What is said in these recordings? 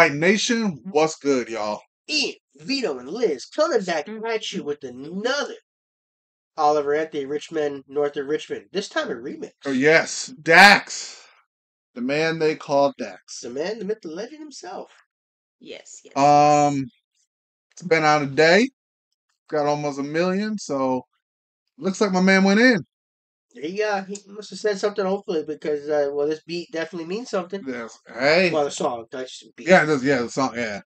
Blite Nation, what's good, y'all? Ian, Vito, and Liz coming back at you with another Oliver Anthony Men North of Richmond. This time a remix. Oh, yes, Dax. The man they call Dax. The man, the myth, the legend himself. Yes. It's been out a day. Got almost 1 million, so looks like my man went in. He must have said something, hopefully, because, this beat definitely means something. Yes. Hey. Well, the song, that's beat. Yeah, the song, yeah.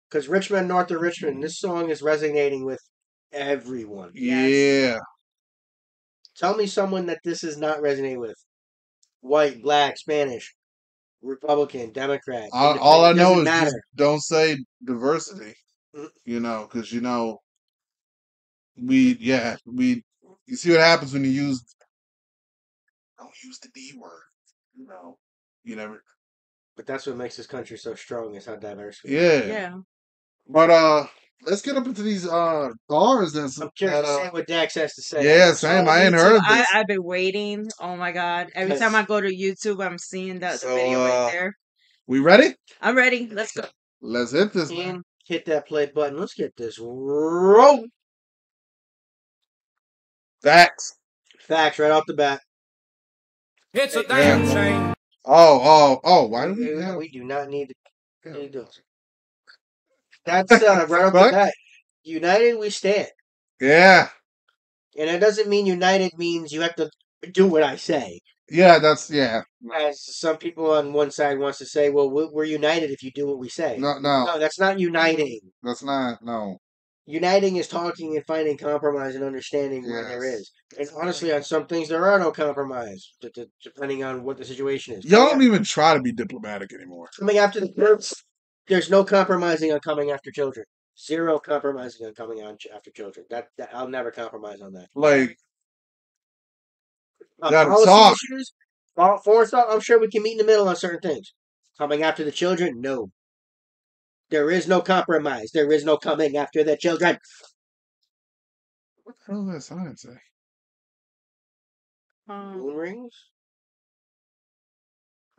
Because Men North of Richmond, this song is resonating with everyone. Yeah. Tell me someone that this is not resonating with. White, black, Spanish, Republican, Democrat. All I know is matter. just don't say diversity. Because you see what happens when you don't use the D word. You never. But that's what makes this country so strong, is how diverse we are. Yeah. Yeah. But let's get up into these cars. I'm curious to see what Dax has to say. Yeah, same. I ain't heard of this. I've been waiting. Oh my God! Every time I go to YouTube, I'm seeing the video right there. We ready? I'm ready. Let's go. Let's hit this. And hit that play button. Let's get this rolling. Facts right off the bat. It's a damn shame. Oh! Why do we? We do not need to do this. That's right off the bat. United we stand. Yeah. And it doesn't mean united means you have to do what I say. Yeah, As some people on one side wants to say, well, we're united if you do what we say. No, that's not uniting. That's not, no. Uniting is talking and finding compromise and understanding where there is. And honestly, on some things, there are no compromise, depending on what the situation is. Y'all don't even try to be diplomatic anymore. Coming after the groups, there's no compromising on coming after children. Zero compromising on coming after children. That I'll never compromise on that. Like, policy issues, foreign stuff, I'm sure we can meet in the middle on certain things. Coming after the children, no. There is no compromise. There is no coming after the children. What the hell does that sign say? Moon rings?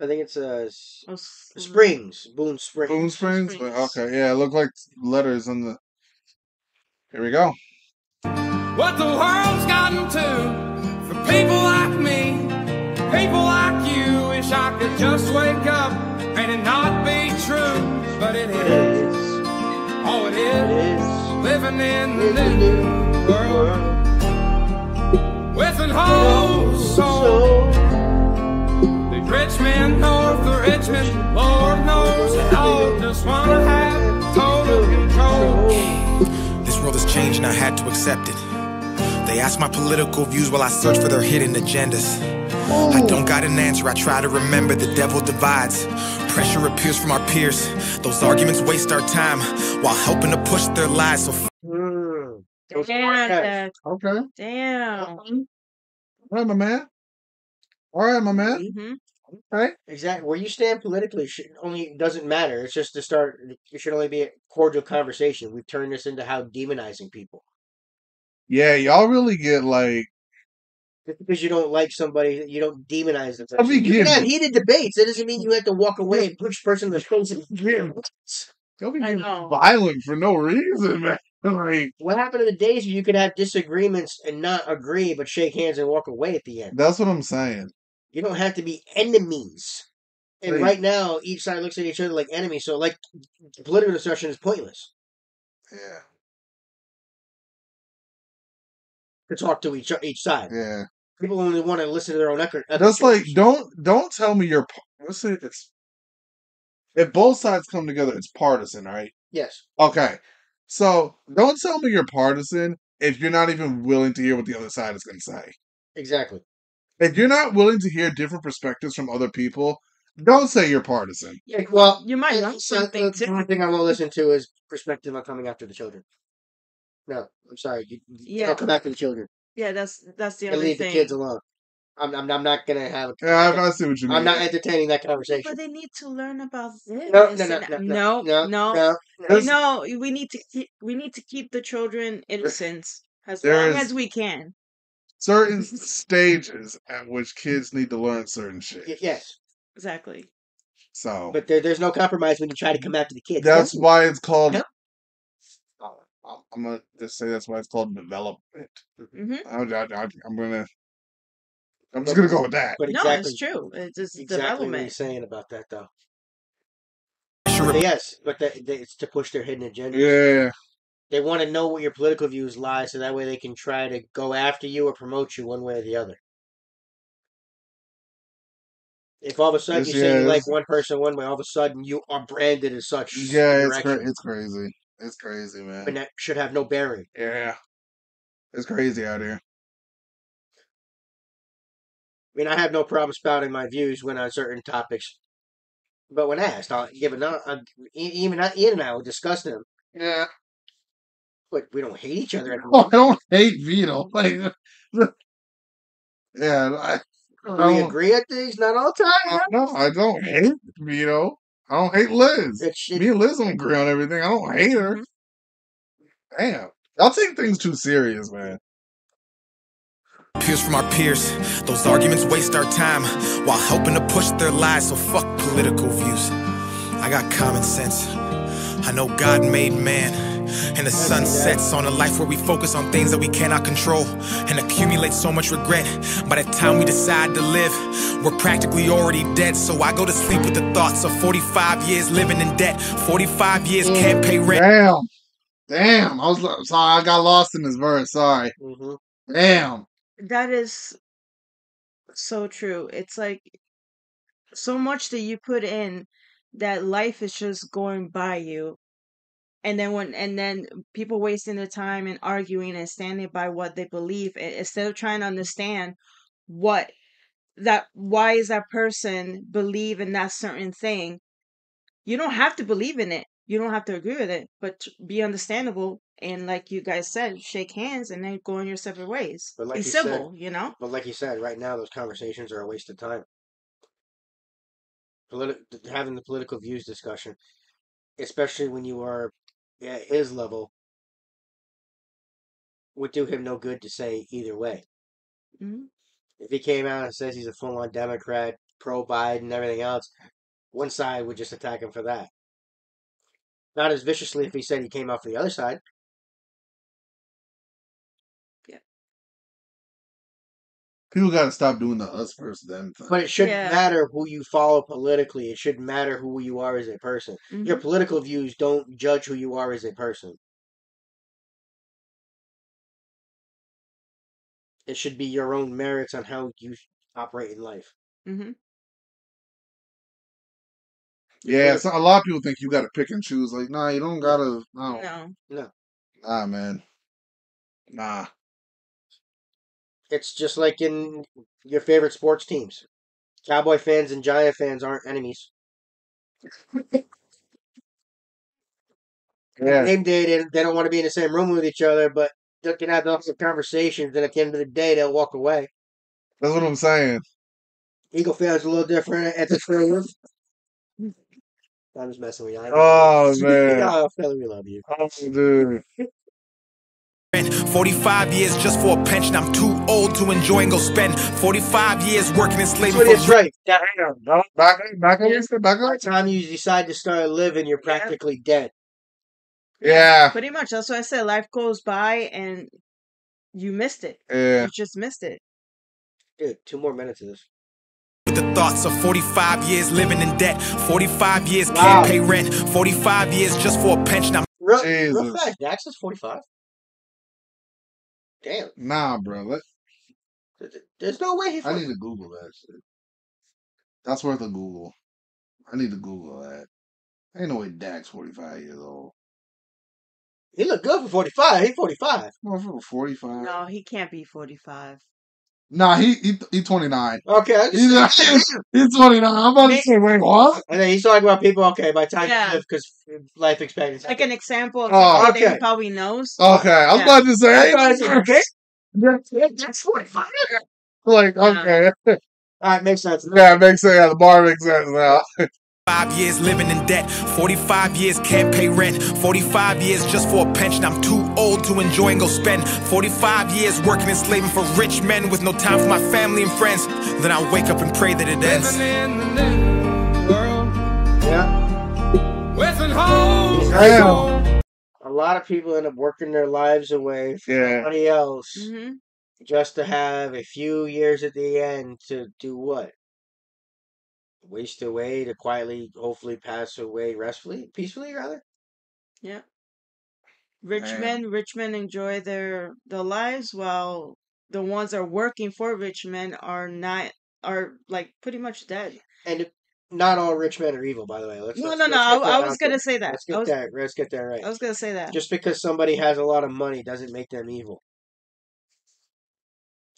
I think it's Springs. Boone Springs. Boone Springs? Okay, yeah, it looked like letters on the... Here we go. What the world's gotten to for people like me, people like you. Wish I could just wake up and it not be true. But it is. Oh, it is. Living in the new world. With an whole soul. The Richmond North of Richmond, Lord knows they all just want to have total control. This world has changed and I had to accept it. They ask my political views while I search for their hidden agendas. I don't got an answer, I try to remember the devil divides. Pressure appears from our peers. Those arguments waste our time while helping to push their lies. So Damn. Okay. Damn. All right, my man. Mm-hmm. Okay. Exactly. Where you stand politically only doesn't matter. It's just to start. It should only be a cordial conversation. We've turned this into how demonizing people. Yeah, y'all really get like... Just because you don't like somebody, you don't demonize them. You can have heated debates. That doesn't mean you have to walk away and push the person in the face. You'll be violent for no reason, man. Like, what happened to the days where you could have disagreements and not agree, but shake hands and walk away at the end? That's what I'm saying. You don't have to be enemies. And right now, each side looks at each other like enemies. So, political discussion is pointless. Yeah. To talk to each side. Yeah. People only want to listen to their own echo. That's like, don't tell me you're... Let's say it's... If both sides come together, it's partisan, right? Yes. Okay. So, don't tell me you're partisan if you're not even willing to hear what the other side is going to say. Exactly. If you're not willing to hear different perspectives from other people, don't say you're partisan. Yeah, well, you might learn something too. The only thing I won't listen to is perspective on coming after the children. No, I'm sorry. You don't come after the children. Yeah, that's the only leave thing. The kids alone. I'm not gonna have. I see what you mean. I'm not entertaining that conversation. But they need to learn about this. No. We need to keep the children innocent as long as we can. Certain stages at which kids need to learn certain shit. Yes, exactly. So, but there's no compromise when you try to come after the kids. That's why it's called. Yeah. I'm gonna just say that's why it's called development. Mm-hmm. I'm just gonna go with that. But No, exactly, it's true. It's exactly what development. he's saying about that, though. Sure. But yes, but it's to push their hidden agenda. Yeah. They want to know what your political views lie, so that way they can try to go after you or promote you one way or the other. If all of a sudden you say you like one person one way, all of a sudden you are branded as such. Yeah, it's crazy. It's crazy, man. But that should have no bearing. Yeah. It's crazy out here. I mean, I have no problem spouting my views when on certain topics. But when asked, I'll give it. Even Ian and I will discuss them. Yeah. But we don't hate each other. I don't hate Vito. Like, yeah, we agree at things, not all the time. No, I don't hate Vito. I don't hate Liz. Me and Liz don't agree on everything. I don't hate her. Damn. Y'all take things too serious, man. Peers from our peers, those arguments waste our time while helping to push their lies, so fuck political views. I got common sense. I know God made man, and the sun sets on a life where we focus on things that we cannot control and accumulate so much regret. By the time we decide to live, we're practically already dead. So I go to sleep with the thoughts of 45 years living in debt, 45 years can't pay rent. Damn, I was sorry, I got lost in this verse. Sorry. Damn. That is so true. It's like so much that you put in that life is just going by you. And then people wasting their time and arguing and standing by what they believe instead of trying to understand why is that person believe in that certain thing. You don't have to believe in it. You don't have to agree with it, but be understandable. And like you guys said, shake hands and then go in your separate ways. But like be civil, you know? But like you said, right now those conversations are a waste of time. Having the political views discussion, especially when you are at his level, would do him no good to say either way. Mm-hmm. If he came out and says he's a full-on Democrat, pro-Biden, and everything else, one side would just attack him for that. Not as viciously if he said he came out for the other side. Yeah. People got to stop doing the us versus them thing. But it shouldn't matter who you follow politically. It shouldn't matter who you are as a person. Mm-hmm. Your political views don't judge who you are as a person. It should be your own merits on how you operate in life. Mm-hmm. Yeah, so a lot of people think you got to pick and choose. Like, nah, you don't got to. No. Nah, man. Nah. It's just like in your favorite sports teams. Cowboy fans and Giant fans aren't enemies. Yeah. Game day, they don't want to be in the same room with each other, but they can have lots of conversations, and at the end of the day, they'll walk away. That's what I'm saying. Eagle fans are a little different at the trailer. I'm just messing with you. Oh, man. Oh, Philly, we love you. Oh, dude. 45 years just for a pension. I'm too old to enjoy and go spend 45 years working in slavery. That's right. Back up. By the time you decide to start living, you're practically dead. Yeah. Pretty much. That's what I said. Life goes by and you missed it. Yeah. You just missed it. Dude, 2 more minutes of this. With the thoughts of 45 years living in debt, 45 years can't pay rent, 45 years just for a pension. I'm real fast. Dax is 45. Damn. Nah, bro. There's no way I need to Google that shit. That's worth a Google. I need to Google that. Ain't no way Dak's 45 years old. He look good for 45. He's 45. No, for 45. No, he can't be 45. Nah, he 29. Okay. He's 29. I'm about to say, wait, what? And then he's talking about people, okay, by the time you live, because life expectancy. Like an example of something that he probably knows. Okay, I was about to say, that's 45. Like, okay. All right, makes sense. Yeah, it makes sense. Yeah, the bar makes sense now. 5 years living in debt, 45 years can't pay rent, 45 years just for a pension. I'm too old to enjoy and go spend 45 years working and slaving for rich men with no time for my family and friends. Then I wake up and pray that it ends. Living in the new world, Whistling home. Damn. A lot of people end up working their lives away for Yeah. somebody else Mm-hmm. just to have a few years at the end to do what? Waste away to quietly, hopefully pass away restfully, peacefully, rather. Yeah. Richmond enjoy their lives, while the ones that are working for Richmond are like pretty much dead. And not all rich men are evil, by the way. Let's No. get I that was out gonna there. say that. Let's get that right. I was gonna say that. Just because somebody has a lot of money doesn't make them evil.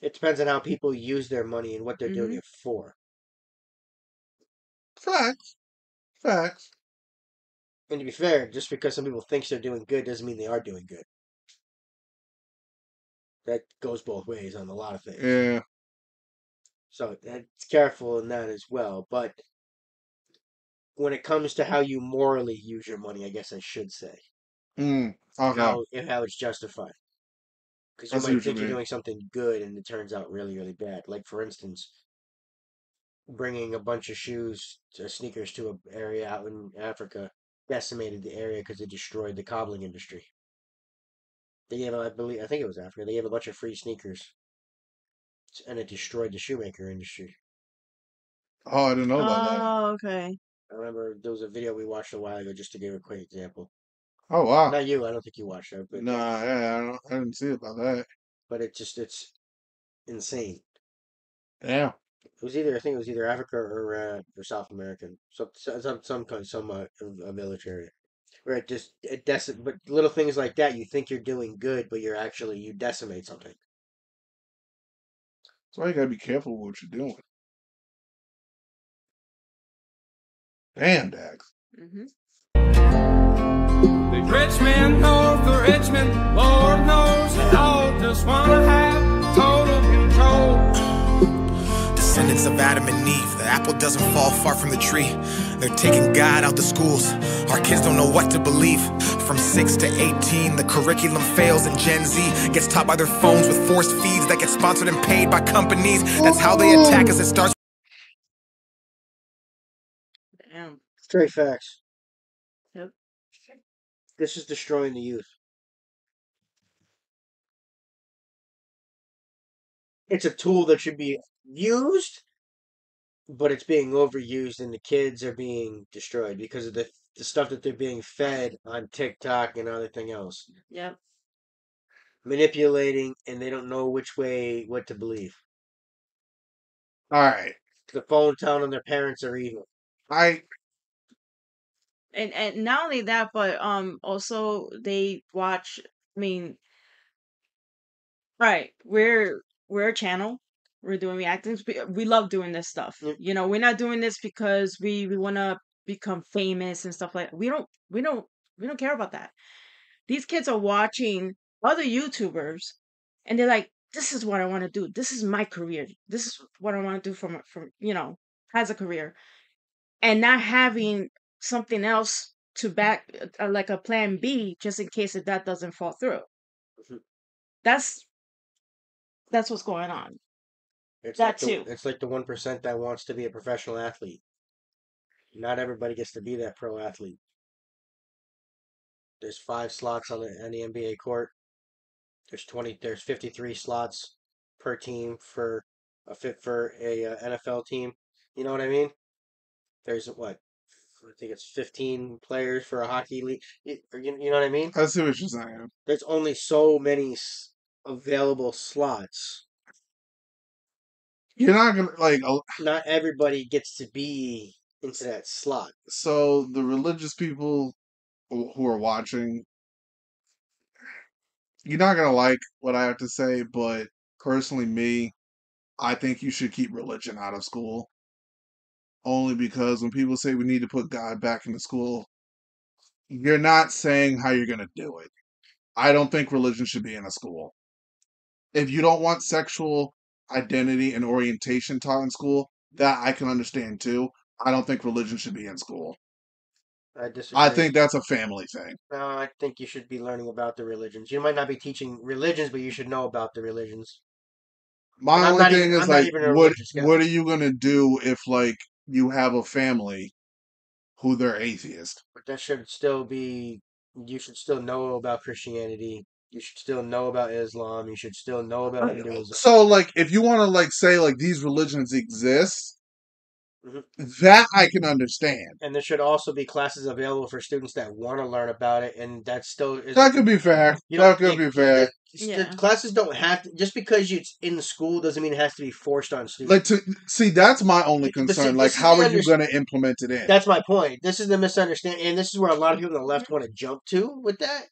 It depends on how people use their money and what they're doing it for. Facts. Facts. And to be fair, just because some people think they're doing good doesn't mean they are doing good. That goes both ways on a lot of things. Yeah. So it's careful in that as well. But when it comes to how you morally use your money, I guess I should say. Okay. How it's justified. Because you I see might what you think you're mean. doing something good and it turns out really, really bad. Like, for instance, bringing a bunch of sneakers to an area out in Africa decimated the area because it destroyed the cobbling industry. They gave, I think it was Africa, they gave a bunch of free sneakers and it destroyed the shoemaker industry. Oh, I didn't know about that. Oh, okay. I remember there was a video we watched a while ago, just to give a quick example. Oh, wow. Not you, I don't think you watched that. But Nah, yeah, I didn't see about that. But it's insane. Damn. I think it was either Africa or South American, some village area, where but little things like that, you think you're doing good, but you decimate something. That's why you gotta be careful with what you're doing. Damn, Dax. The rich men north of Richmond, Lord knows they all just wanna have total control. Descendants of Adam and Eve, the apple doesn't fall far from the tree. They're taking God out the schools. Our kids don't know what to believe. From 6 to 18, the curriculum fails, and Gen Z gets taught by their phones with forced feeds that get sponsored and paid by companies. That's how they attack us. It starts. Damn. Straight facts. Yep. This is destroying the youth. It's a tool that should be used, but it's being overused, and the kids are being destroyed because of the stuff that they're being fed on TikTok and everything else. Yep. Manipulating, and they don't know what to believe. All right. The phone telling them their parents are evil. And not only that, but also they watch. I mean, right? We're a channel. We're doing reactions. We love doing this stuff. Yep. You know, we're not doing this because we want to become famous and stuff like that. We don't care about that. These kids are watching other YouTubers, and they're like, "This is what I want to do. This is my career. This is what I want to do from as a career," and not having something else to back, like a plan B, just in case if that doesn't fall through. Mhm. That's what's going on. It's like the 1% that wants to be a professional athlete. Not everybody gets to be that pro athlete. There's 5 slots on the NBA court. There's 53 slots per team for a NFL team. You know what I mean? There's I think it's 15 players for a hockey league. You know what I mean? I see what you're saying. There's only so many available slots. You're not gonna Not everybody gets to be into that slot. So the religious people who are watching, you're not gonna like what I have to say, but personally, I think you should keep religion out of school. Only because when people say we need to put God back into school, you're not saying how you're gonna do it. I don't think religion should be in a school. If you don't want sexual identity and orientation taught in school, that I can understand too. I don't think religion should be in school. I disagree. I think that's a family thing. No, I think you should be learning about the religions. You might not be teaching religions, but you should know about the religions. My only thing is what are you gonna do if you have a family who they're atheist. But that should still be. You should still know about Christianity. You should still know about Islam. You should still know about Hinduism. So, like, if you want to, like, say, like, these religions exist, Mhm. that I can understand. And there should also be classes available for students that want to learn about it, and that still is. That could be fair. You That know, could be fair. Yeah. The classes don't have to, just because it's in the school doesn't mean it has to be forced on students. Like, to see, that's my only But see, concern. Like, this is how the are you going to implement it in? That's my point. This is the misunderstanding, and this is where a lot of people on the left want to jump to with that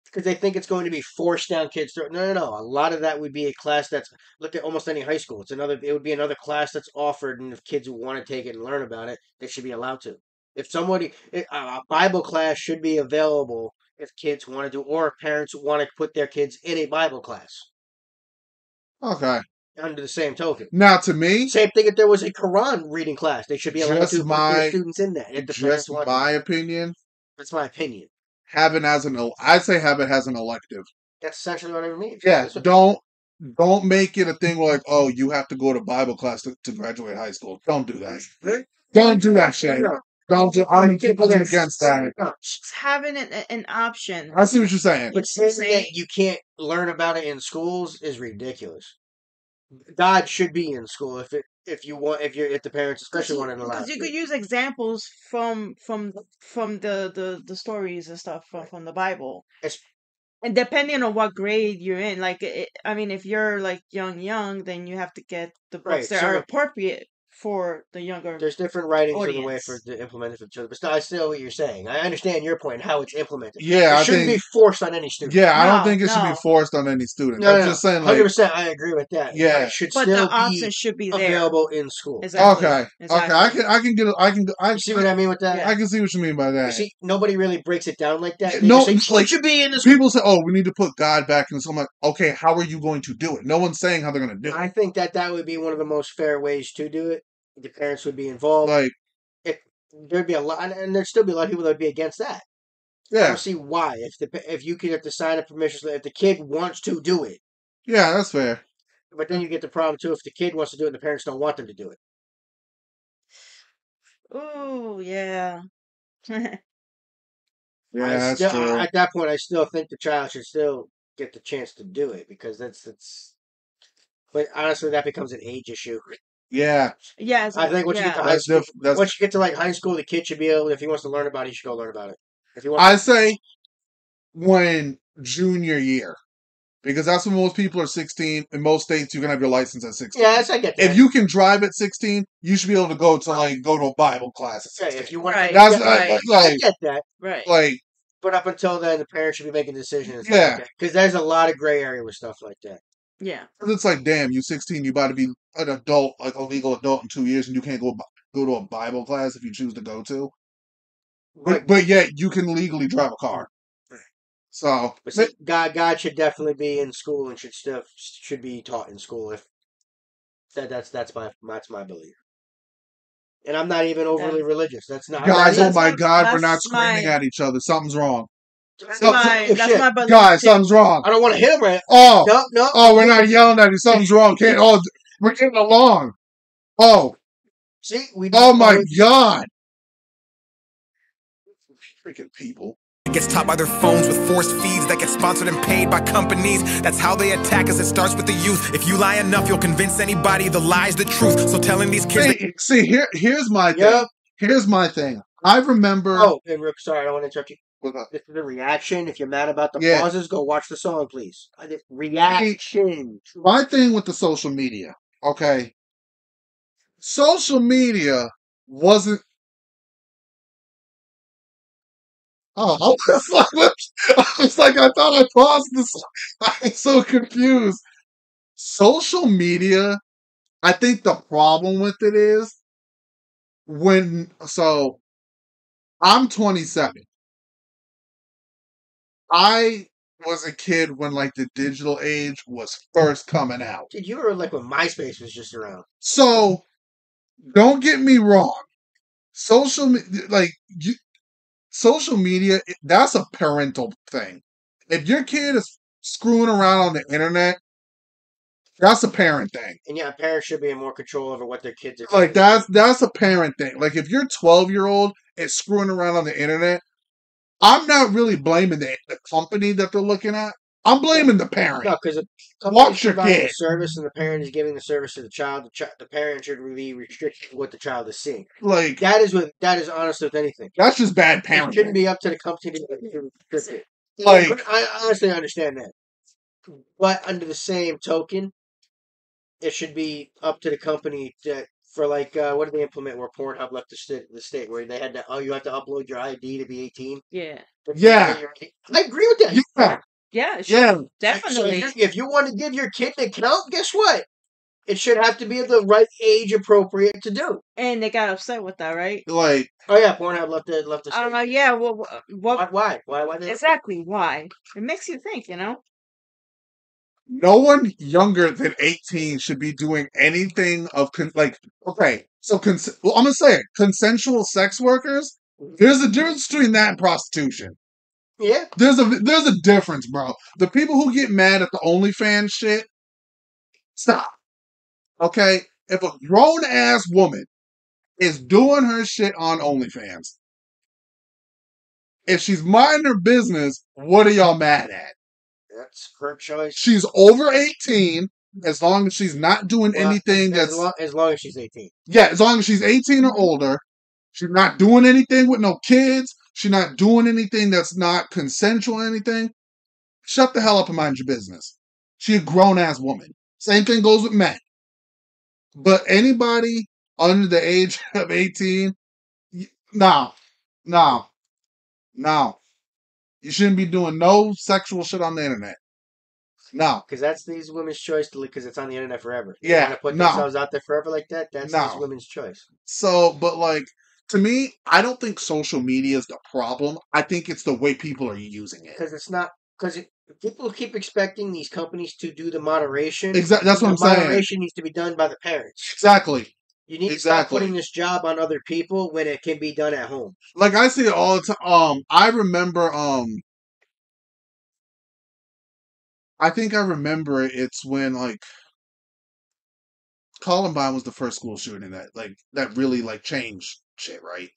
because they think it's going to be forced down kids' throat. No, no, no. A lot of that would be a class that's look at almost any high school. It would be another class that's offered, and if kids want to take it and learn about it, they should be allowed to. If a Bible class should be available if kids want to do, or if parents want to put their kids in a Bible class Okay. under the same token. Now, to me, Same thing if there was a Quran reading class, they should be allowed Just to put my- their students in that. If the parents just want my to. opinion, That's my opinion. have it as I'd say have it as an elective. That's essentially what it means. Yeah, That's what- don't make it a thing where, like, oh, you have to go to Bible class to graduate high school. Don't do that. Don't do that shit. Don't do. I'm against that. Just having an option. I see what you're saying. But saying that you can't learn about it in schools is ridiculous. God should be in school if the parents especially want to allow. Because you could use examples from the stories and stuff from the Bible. It's- And depending on what grade you're in, like I mean, if you're like young, then you have to get the books Right, that so are look- appropriate for the younger. There's different writings for the way Audience. for to implement it for children. But still, I still what you're saying. I understand your point, how it's implemented. Yeah, I It shouldn't think. be forced on any student. Yeah, I don't No, think it should be no. forced on any student. No, I'm no, just saying, like, 100%. I agree with that. Yeah. But it should But still the option be should be there. available in school. Exactly. okay, Exactly. okay, I You see what I mean with that? Yeah. I can see what you mean by You that. see, nobody really breaks it down like that. Yeah, They no, just say, it's like- it should be in the school. People say, "Oh, we need to put God back in." So I'm like, okay, how are you going to do it? No one's saying how they're going to do I it. think that would be one of the most fair ways to do it. The parents would be involved. Like, There'd be a lot, and there'd still be a lot of people that would be against that. I yeah, don't see why. If you could have to sign a permission slip, if the kid wants to do it, yeah, that's fair. but then you get the problem too if the kid wants to do it and the parents don't want them to do it. Ooh, yeah. Yeah, that's true. At that point, I still think the child should still get the chance to do it because that's. But honestly, that becomes an age issue. Yeah, Yeah, I think once you get to high that's school, that's. once you get to like high school, the kid should be able. If he wants to learn about it, he should go learn about it. If he wants, I say when junior year, because that's when most people are 16. In most states, you can have your license at 16. yes, I get that. If you can drive at 16, you should be able to go to a Bible class at Yeah, 16. if you want, Right. That's Right. I like get that. right. like But up until then, the parents should be making decisions. Yeah. Because there's a lot of gray area with stuff like that. Yeah. it's like, damn, you 16, you about to be an adult, like a legal adult in 2 years, and you can't go to a Bible class if you choose to go to. But yet you can legally drive a car. So But see, God should definitely be in school and should be taught in school. If that's my belief. And I'm not even overly religious. That's not. guys, oh that's my my- God, we're not that's screaming my- at each other. Something's wrong. That's No, my shit. that's my belief. Guys, too. something's wrong. I don't want to hit him right. Oh, No. oh, we're not yelling at you. Something's wrong. Can't. Oh, we're getting along. Oh, See, we. oh my God. Freaking people. Gets taught by their phones with forced feeds that get sponsored and paid by companies. That's how they attack us. It starts with the youth. If you lie enough, you'll convince anybody the lie's the truth. So telling these kids Here's my thing. Yep. Here's my thing. I remember. Oh, and Rick, sorry, I don't want to interrupt you. What's up? This is a reaction. If you're mad about the Yeah. pauses, go watch the song, please. Reaction. My thing with the social media, okay? Social media wasn't. Oh, I thought I paused this. I'm so confused. Social media, I think the problem with it is I'm 27. I was a kid when like the digital age was first coming out. Dude, you were like when MySpace was just around. So don't get me wrong. Social media, that's a parental thing. If your kid is screwing around on the internet, That's a parent thing. And yeah, parents should be in more control over what their kids are Like doing. that's a parent thing. Like if your 12-year-old is screwing around on the internet, I'm not really blaming the company that they're looking at. I'm blaming the parent. No, because the Watch company's your providing kid. the service and the parent is giving the service to the child. The parent should be restricted to what the child is seeing. Like That is honest with anything. that's just bad It shouldn't parenting. be up to the company to restrict it. Like I honestly understand that. But under the same token, it should be up to the company for like what did they implement where Pornhub left the state where they had to you have to upload your ID to be 18. Yeah. yeah, I agree with that. yeah, Yeah, it yeah. should, definitely. So if you want to give your kid an account, guess what? It should have to be at the right age appropriate to do. And they got upset with that, right? Like Oh yeah, Pornhub left the state. Yeah. Well, what? Why they Exactly. Why? It makes you think, you know. no one younger than 18 should be doing anything of like. Okay, so well, I'm gonna say it. Consensual sex workers. There's a difference between that and prostitution. Yeah. There's a difference, bro. The people who get mad at the OnlyFans shit, stop. Okay? If a grown ass woman is doing her shit on OnlyFans, if she's minding her business, what are y'all mad at? That's her choice. She's over 18, as long as she's not doing anything as long as she's 18. Yeah, as long as she's 18 or older, she's not doing anything with no kids, she's not doing anything that's not consensual or anything, shut the hell up and mind your business. She a grown-ass woman. Same thing goes with men. But anybody under the age of 18, no. You shouldn't be doing no sexual shit on the internet. No. Because that's these women's choice because it's on the internet forever. They Yeah, want to put no. themselves out there forever like that. That's No. these women's choice. So, but like, to me, I don't think social media is the problem. I think it's the way people are using it. Because it's not. Because people keep expecting these companies to do the moderation. Exactly. That's what I'm saying. Moderation needs to be done by the parents. Exactly. You need to stop putting this job on other people when it can be done at home. Like I see it all the time. I remember. I think I remember it. It's when like Columbine was the first school shooting that really like changed shit, right?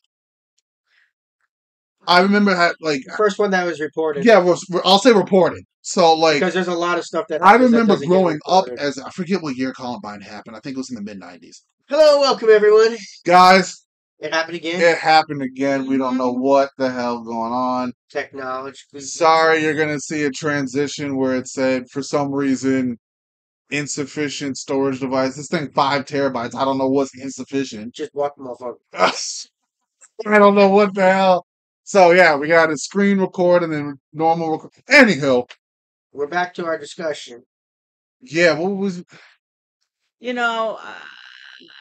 I remember how like the first one that was reported. Yeah, I'll say reported. So like because there's a lot of stuff that I remember growing up as I forget what year Columbine happened. I think it was in the mid-90s. Hello, welcome everyone, guys. It happened again. It happened again. We don't know what the hell going on. Technology. Sorry, you're gonna see a transition where it said for some reason insufficient storage device. This thing 5 terabytes. I don't know what's insufficient. Just walk them off. I don't know what the hell. So yeah, we got a screen record and then normal record. Anywho, we're back to our discussion. Yeah, what was? You know,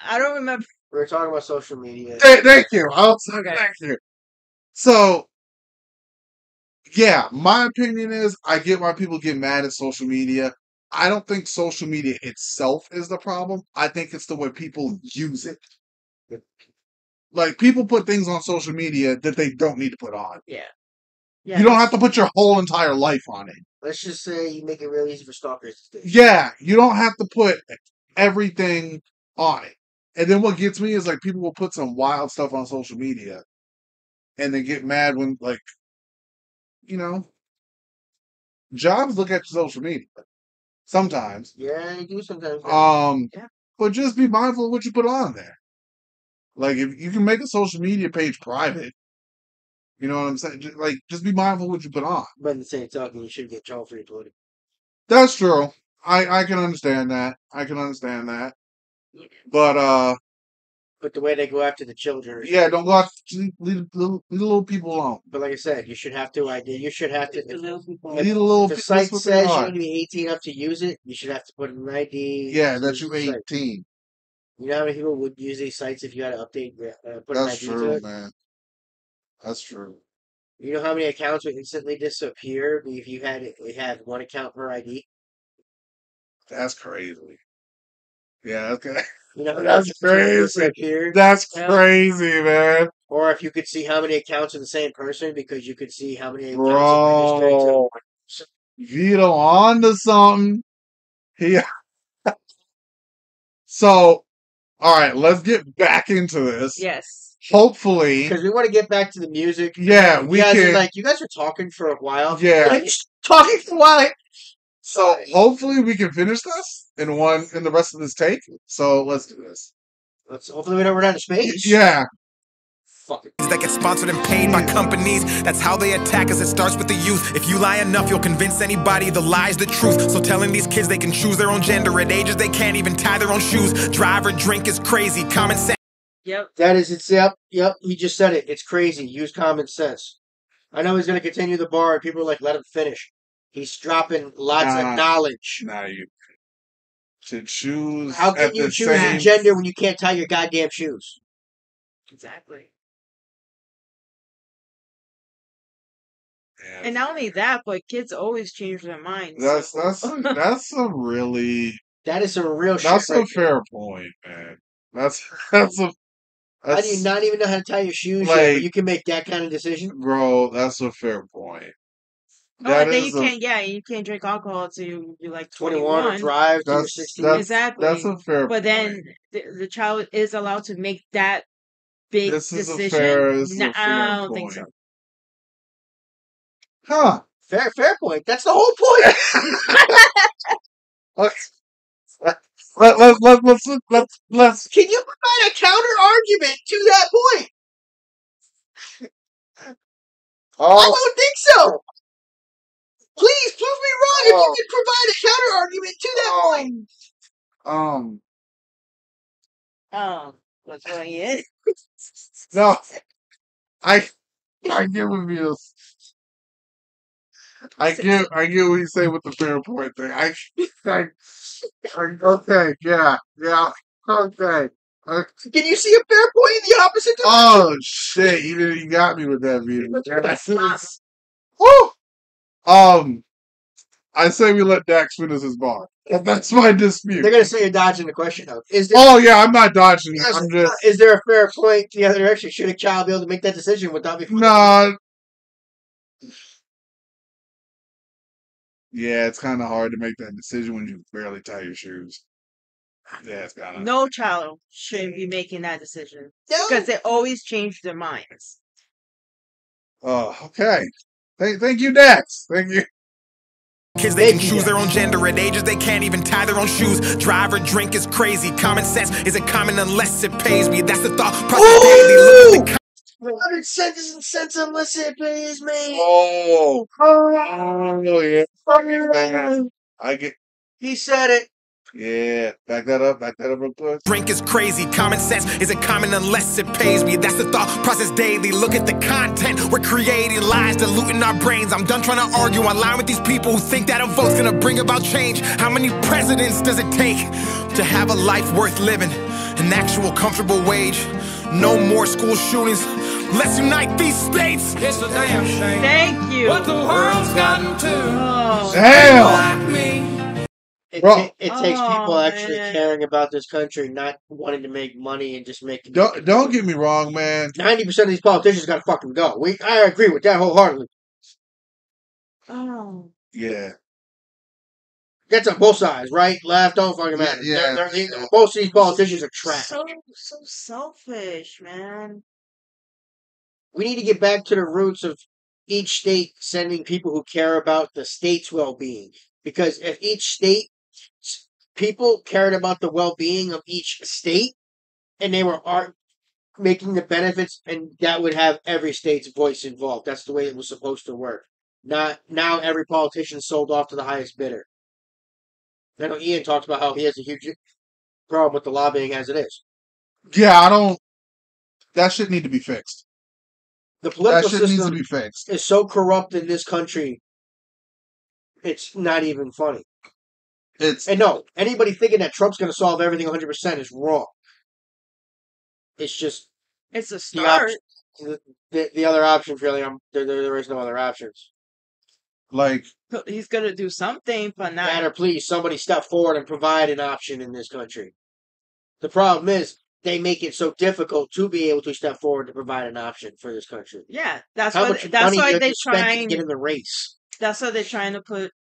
I don't remember. We were talking about social media. Thank you. Thank you. So, yeah, my opinion is I get why people get mad at social media. I don't think social media itself is the problem. I think it's the way people use it. Like, people put things on social media that they don't need to put on. Yeah. You don't have to put your whole entire life on it. Let's just say you make it real easy for stalkers to stay. Yeah, you don't have to put everything on it. And then what gets me is, like, people will put some wild stuff on social media and they get mad when, like, you know, jobs look at social media sometimes. Yeah, they do sometimes. Yeah. But just be mindful of what you put on there. Like, if you can make a social media page private, you know what I'm saying? Just be mindful of what you put on. But in the same token, you should get trouble for your political. That's true. I can understand that. But the way they go after the children. Yeah, don't go after leave little people alone. But like I said, you should have to ID. You should have to. Leave the little. If the site says you need to be 18 up to use it, you should have to put an ID. Yeah, that you're 18. You know how many people would use these sites if you had to update, put an ID true, to it? Man. That's true. You know how many accounts would instantly disappear if you had one account per ID? That's crazy. Yeah, okay. You know that's crazy. That's crazy, man. Or if you could see how many accounts are the same person because you could see how many accounts are registered to. Vito on to something. So, all right, let's get back into this. Yes. Hopefully, Because we want to get back to the music. yeah, we You guys can. are like, you guys were talking for a while. Yeah. Like, talking for a while. So hopefully we can finish this in the rest of this take. So let's do this. Hopefully we don't run out of space. Yeah. Fuck it. That get sponsored and paid by companies. That's how they attack us. It starts with the youth. If you lie enough, you'll convince anybody the lie's the truth. So telling these kids they can choose their own gender at ages they can't even tie their own shoes. Drive or drink is crazy. Common sense. Yep. That is it. Yep. He just said it. It's crazy. Use common sense. I know he's going to continue the bar, and people are like, let him finish. He's dropping lots of knowledge. Now you to choose. How can you choose a gender when you can't tie your goddamn shoes? Exactly. Yeah. And not only that, but kids always change their minds. That's a really That is some real shit. that's a right fair point, man. That's How do you not even know how to tie your shoes yet, like, but you can make that kind of decision? bro. That's a fair point. Oh, and then you can't. Yeah, you can't drink alcohol until you're like 21 or drive till you're That's 16. Exactly. That's a fair But point. then the child is allowed to make that big This is decision. a fair I don't point. think so. Huh? Fair point. That's the whole point. Let's. Can you provide a counter argument to that point? I don't think so. Please prove me wrong if you can provide a counter argument to that point. Oh, what's going in? No, I get what you. I get what you say with the fair point thing. Okay, yeah, okay. Can you see a fair point in the opposite direction? Oh shit! You got me with that, Vito. Woo! I say we let Dax finish his bar. That's my dispute. They're gonna say you're dodging the question though. Oh yeah, I'm not dodging it. I'm just. Is there a fair point the other direction? Should a child be able to make that decision without me? Nah. Yeah, it's kind of hard to make that decision when you barely tie your shoes. Yeah, it's kind of. No child should be making that decision No. because they always change their minds. Oh, okay. Thank you, Dax. Thank you. Kids, they can choose their own gender at ages they can't even tie their own shoes. Drive or drink is crazy. Common sense isn't common unless it pays me. That's the thought process daily. Look at the 100 cents isn't sense unless it pays me. Oh yeah. I get. He said it. Yeah, back that up real quick. drink is crazy. Common sense isn't common unless it pays me. That's the thought process daily. Look at the content. We're creating lies, diluting our brains. I'm done trying to argue online with these people who think that a vote's gonna bring about change. How many presidents does it take to have a life worth living? An actual comfortable wage. No more school shootings. Let's unite these states. It's a damn shame. Thank you. What the world's gotten to. Oh, Damn. Like me. It Bro. takes people actually Man. caring about this country, not wanting to make money and just making. Don't get me wrong, man. 90% of these politicians gotta fucking go. I agree with that wholeheartedly. Oh. Yeah. That's on both sides, right? Left, don't fucking matter. Yeah. Most of these politicians are trash. So selfish, man. We need to get back to the roots of each state sending people who care about the state's well-being. Because if each state, people cared about the well-being of each state, and they were making the benefits, and that would have every state's voice involved. That's the way it was supposed to work. Not now every politician sold off to the highest bidder. I know Ian talks about how he has a huge problem with the lobbying as it is. Yeah, that shit need to be fixed. The political That shit needs to system be fixed. is so corrupt in this country, it's not even funny. And no, anybody thinking that Trump's going to solve everything 100% is wrong. It's just It's a start. the other option, really, there is no other options. Like, He's gonna do something, but not. Matter, please, somebody step forward and provide an option in this country. The problem is, they make it so difficult to be able to step forward to provide an option for this country. Yeah, that's How why. much That's money why do they you spend to trying. get in the race? That's what they're trying to put,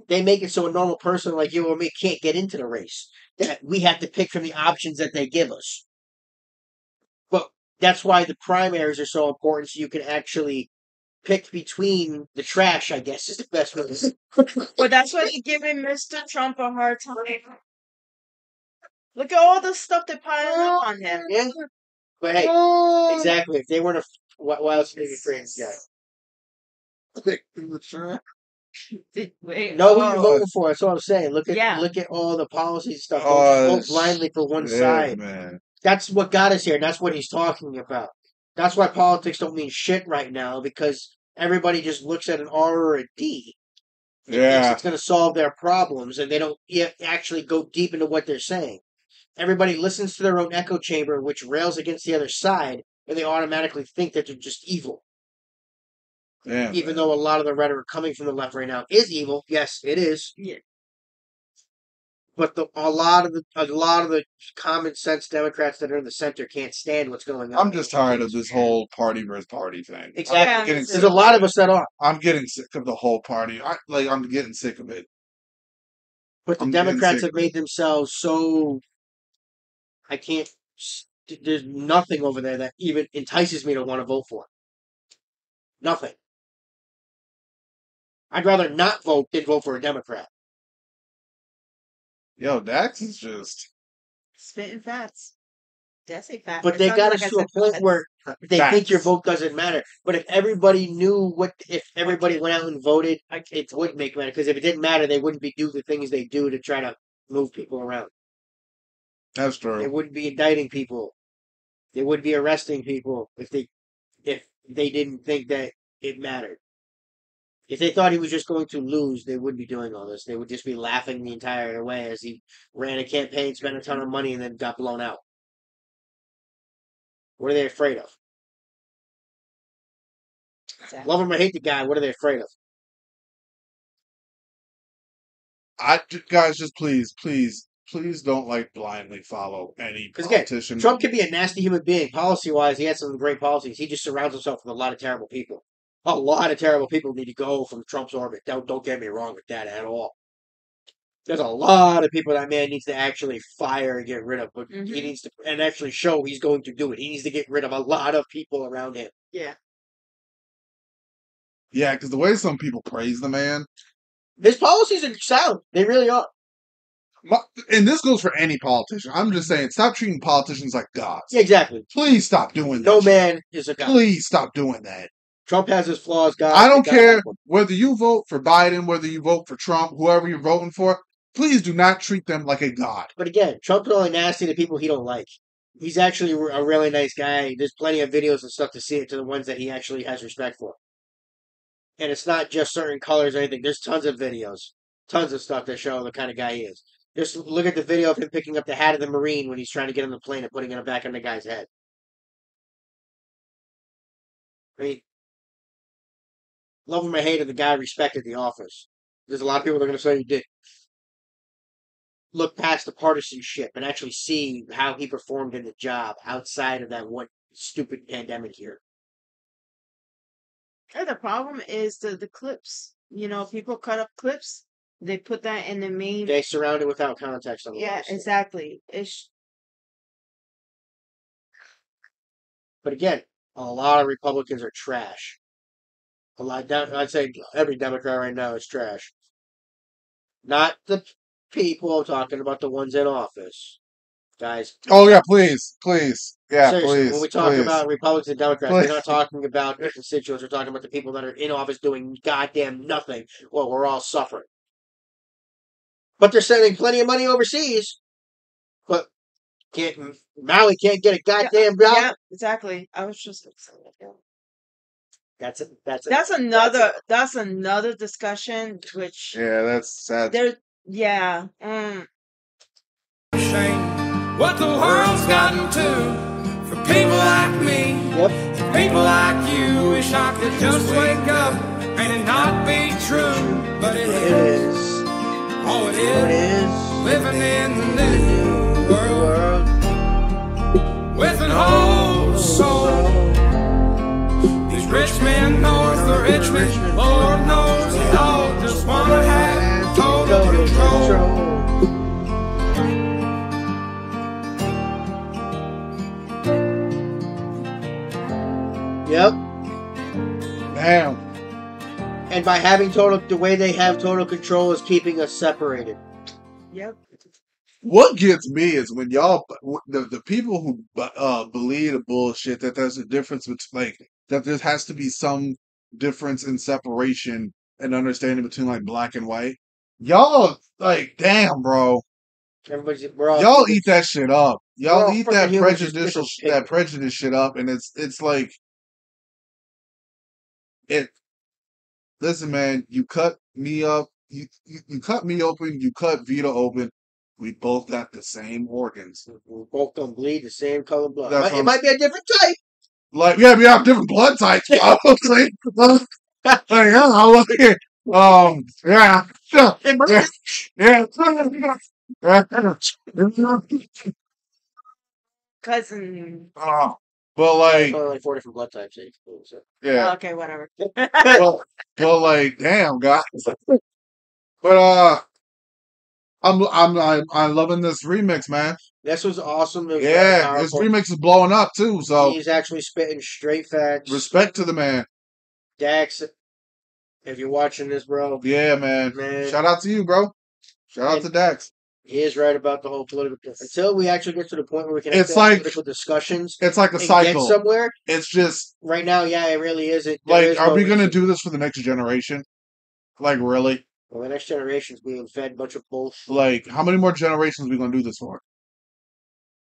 They make it so a normal person like you or me can't get into the race. That we have to pick from the options that they give us. But that's why the primaries are so important, so you can actually pick between the trash, I guess, is the best way to say it. But that's why they're giving Mr. Trump a hard time. Look at all the stuff they're piling up on him. Yeah. But hey, exactly. If they weren't why else would they be afraid of this guy? Wait, Know who you're voting for. That's all I'm saying. Look Yeah. at all the policy stuff. Don't vote blindly for one side. Man. That's what got us here. And that's what he's talking about. That's why politics don't mean shit right now, because everybody just looks at an R or a D and thinks it's going to solve their problems, and they don't actually go deep into what they're saying. Everybody listens to their own echo chamber, which rails against the other side, and they automatically think that they're just evil. Yeah, Even though a lot of the rhetoric coming from the left right now is evil. Yes, it is. Yeah. But a lot of the common sense Democrats that are in the center can't stand what's going on. I'm just tired of this whole party versus party thing. Exactly. Yeah, There's a lot of us that are. I'm getting sick of the whole party. I'm getting sick of it. But the Democrats have made themselves so. There's nothing over there that even entices me to want to vote for. Nothing. I'd rather not vote than vote for a Democrat. Yo, Dax is just Spitting facts. That's a fact. But they got us to a point where they think your vote doesn't matter. But if everybody knew if everybody went out and voted, it would make matter. Because if it didn't matter, they wouldn't be doing the things they do to try to move people around. That's true. They wouldn't be indicting people. They would be arresting people if they didn't think that it mattered. If they thought he was just going to lose, they wouldn't be doing all this. They would just be laughing the entire way as he ran a campaign, spent a ton of money, and then got blown out. What are they afraid of? Exactly. Love him or hate the guy, what are they afraid of? Guys, just please don't blindly follow any politician. Again, Trump can be a nasty human being. Policy-wise, he has some great policies. He just surrounds himself with a lot of terrible people. A lot of terrible people need to go from Trump's orbit. Don't get me wrong with that at all. There's a lot of people that man needs to actually fire and get rid of, but he needs to and actually show he's going to do it. He needs to get rid of a lot of people around him. Yeah. Yeah, because the way some people praise the man. His policies are sound. They really are. And this goes for any politician. I'm just saying, stop treating politicians like gods. Yeah, exactly. Please stop doing that. No man is a god. Please stop doing that. Trump has his flaws, God. I don't care whether you vote for Biden, whether you vote for Trump, whoever you're voting for. Please do not treat them like a god. But again, Trump's only nasty to people he don't like. He's actually a really nice guy. There's plenty of videos and stuff to see it to the ones that he actually has respect for. And it's not just certain colors or anything. There's tons of videos. Tons of stuff that show the kind of guy he is. Just look at the video of him picking up the hat of the Marine when he's trying to get on the plane and putting it back on the guy's head. I mean, love him or hate him, the guy respected the office. There's a lot of people that are going to say he did. Look past the partisanship and actually see how he performed in the job outside of that one stupid pandemic year. And the problem is the clips. People cut up clips. They put that in the main. They surround it without context. On the Yeah, website. exactly. But again, a lot of Republicans are trash. I'd say every Democrat right now is trash. Not the people. I'm talking about the ones in office. Guys. Oh, yeah, please. Yeah, seriously, please. when we talk about Republicans and Democrats, we're not talking about their constituents. We're talking about the people that are in office doing goddamn nothing while we're all suffering. But they're sending plenty of money overseas. But Maui can't get a goddamn job. Yeah, exactly. I was just saying that. That's another discussion. Which that's sad. Yeah. Shame what the world's gotten to for people like me. Yep. For people like you. Wish I could just wake up and it not be true, but it is. Oh, it is. Living in the new world with an old soul. These rich men north of Richmond, Lord knows it all. Damn. And by having the way they have total control is keeping us separated. Yep. What gets me is when y'all, the people who believe the bullshit that there's a difference between, like, that there has to be some difference in separation and understanding between, like, black and white. Y'all, like, damn, bro. Y'all eat that shit up. Y'all eat that prejudice shit up, and it's like it. Listen, man, you cut me up. You cut me open. You cut Vito open. We both got the same organs. We both don't bleed the same color blood. That's It might be a different type. Like, yeah, we have different blood types. Obviously. Like, yeah, I love it. Yeah, yeah. Cousin. But like, only like 4 different blood types. So. Yeah. Oh, okay, whatever. but like, damn, guys. But I'm loving this remix, man. This was awesome. It was Yeah, his remix is blowing up too. So he's actually spitting straight facts. Respect to the man. Dax, if you're watching this, bro. Yeah, man. Shout out to you, bro. Shout out to Dax. He is right about the whole political. Until we actually get to the point where we can have political discussions. It's like a cycle. Get somewhere. It's just right now. Yeah, it really is. Are we gonna do this for the next generation? Like, really? Well, the next generation's being fed a bunch of bullshit. Like, how many more generations are we gonna do this for?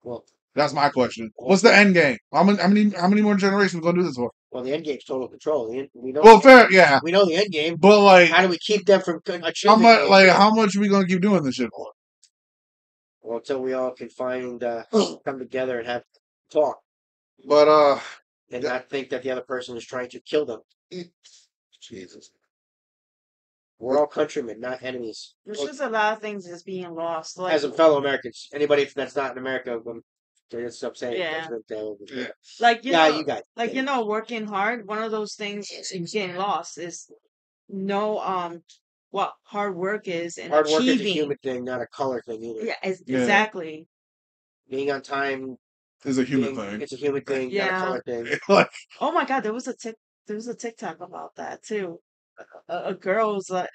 Well, that's my question. What's the end game? How many more generations are we gonna do this for? Well, the end game's total control. We know. Well, fair, yeah. We know the end game, but like, how do we keep them from achieving? How much are we gonna keep doing this shit for? Well, until we all can find come together and have talk. But and not think that the other person is trying to kill them. Jesus. We're all countrymen, not enemies. There's just a lot of things that's being lost. Like, as a fellow Americans, anybody that's not in America, that's what I'm saying. Yeah. Yeah. Like, you got know, working hard. One of those things is getting lost is what hard work is and hard achieving. Work is a human thing, not a color thing either. Yeah, exactly. Being on time is a human thing. It's a human thing, not a color thing. Oh my God, there was a TikTok about that too. A girl was like,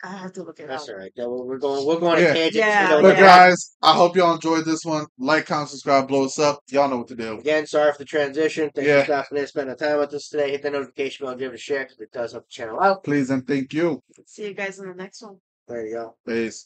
I have to look it up. That's all right. We're going on a tangent. Yeah. But guys, I hope y'all enjoyed this one. Like, comment, subscribe, blow us up. Y'all know what to do. Again, sorry for the transition. Thanks for stopping in, spending time with us today. Hit the notification bell, give it a share because it does help the channel out. Please and thank you. See you guys in the next one. There you go. Peace.